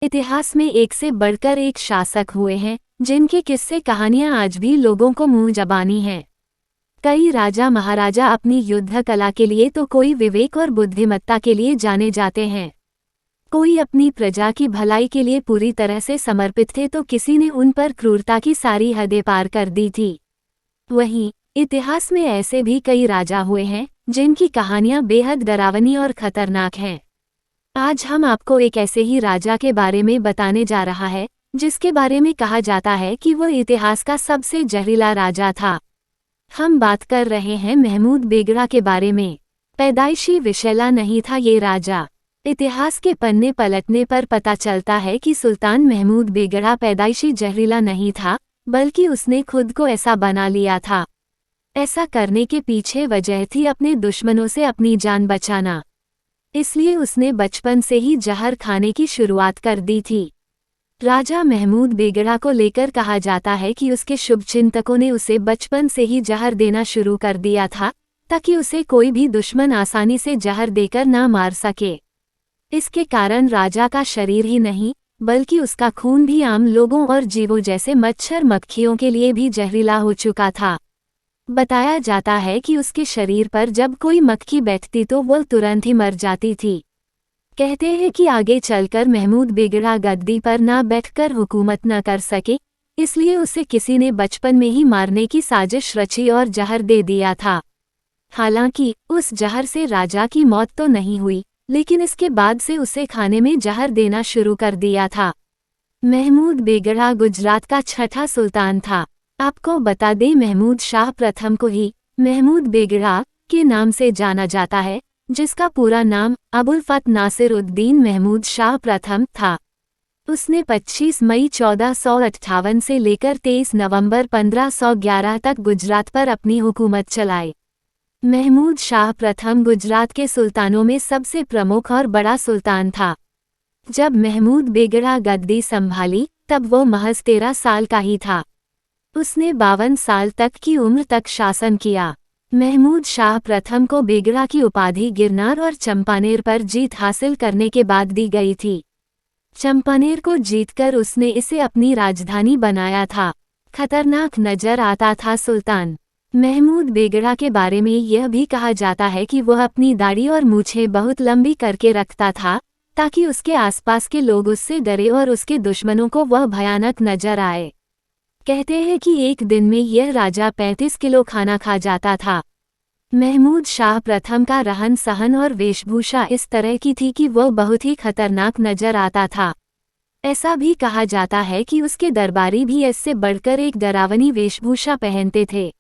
इतिहास में एक से बढ़कर एक शासक हुए हैं जिनके किस्से कहानियां आज भी लोगों को मुंह जबानी हैं। कई राजा महाराजा अपनी युद्ध कला के लिए तो कोई विवेक और बुद्धिमत्ता के लिए जाने जाते हैं। कोई अपनी प्रजा की भलाई के लिए पूरी तरह से समर्पित थे तो किसी ने उन पर क्रूरता की सारी हदें पार कर दी थी। वहीं इतिहास में ऐसे भी कई राजा हुए हैं जिनकी कहानियां बेहद डरावनी और खतरनाक हैं। आज हम आपको एक ऐसे ही राजा के बारे में बताने जा रहा है जिसके बारे में कहा जाता है कि वह इतिहास का सबसे जहरीला राजा था। हम बात कर रहे हैं महमूद बेगड़ा के बारे में। पैदाइशी विषैला नहीं था ये राजा। इतिहास के पन्ने पलटने पर पता चलता है कि सुल्तान महमूद बेगड़ा पैदाइशी जहरीला नहीं था, बल्कि उसने खुद को ऐसा बना लिया था। ऐसा करने के पीछे वजह थी अपने दुश्मनों से अपनी जान बचाना। इसलिए उसने बचपन से ही जहर खाने की शुरुआत कर दी थी। राजा महमूद बेगड़ा को लेकर कहा जाता है कि उसके शुभचिंतकों ने उसे बचपन से ही जहर देना शुरू कर दिया था ताकि उसे कोई भी दुश्मन आसानी से जहर देकर ना मार सके। इसके कारण राजा का शरीर ही नहीं बल्कि उसका खून भी आम लोगों और जीवों जैसे मच्छर मक्खियों के लिए भी जहरीला हो चुका था। बताया जाता है कि उसके शरीर पर जब कोई मक्खी बैठती तो वह तुरंत ही मर जाती थी। कहते हैं कि आगे चलकर महमूद बेगड़ा गद्दी पर ना बैठकर हुकूमत न कर सके, इसलिए उसे किसी ने बचपन में ही मारने की साजिश रची और जहर दे दिया था। हालांकि उस जहर से राजा की मौत तो नहीं हुई, लेकिन इसके बाद से उसे खाने में जहर देना शुरू कर दिया था। महमूद बेगड़ा गुजरात का छठा सुल्तान था। आपको बता दें, महमूद शाह प्रथम को ही महमूद बेगड़ा के नाम से जाना जाता है, जिसका पूरा नाम अबुल फत नासिर उद्दीन महमूद शाह प्रथम था। उसने 25 मई 1458 से लेकर 23 नवंबर 1511 तक गुजरात पर अपनी हुकूमत चलाई। महमूद शाह प्रथम गुजरात के सुल्तानों में सबसे प्रमुख और बड़ा सुल्तान था। जब महमूद बेगड़ा गद्दी संभाली तब वो महज 13 साल का ही था। उसने 52 साल तक की उम्र तक शासन किया। महमूद शाह प्रथम को बेगड़ा की उपाधि गिरनार और चंपानेर पर जीत हासिल करने के बाद दी गई थी। चंपानेर को जीतकर उसने इसे अपनी राजधानी बनाया था। खतरनाक नजर आता था सुल्तान। महमूद बेगड़ा के बारे में यह भी कहा जाता है कि वह अपनी दाढ़ी और मूछें बहुत लंबी करके रखता था ताकि उसके आसपास के लोग उससे डरे और उसके दुश्मनों को वह भयानक नजर आए। कहते हैं कि एक दिन में यह राजा 35 किलो खाना खा जाता था। महमूद शाह प्रथम का रहन सहन और वेशभूषा इस तरह की थी कि वह बहुत ही खतरनाक नजर आता था। ऐसा भी कहा जाता है कि उसके दरबारी भी इससे बढ़कर एक डरावनी वेशभूषा पहनते थे।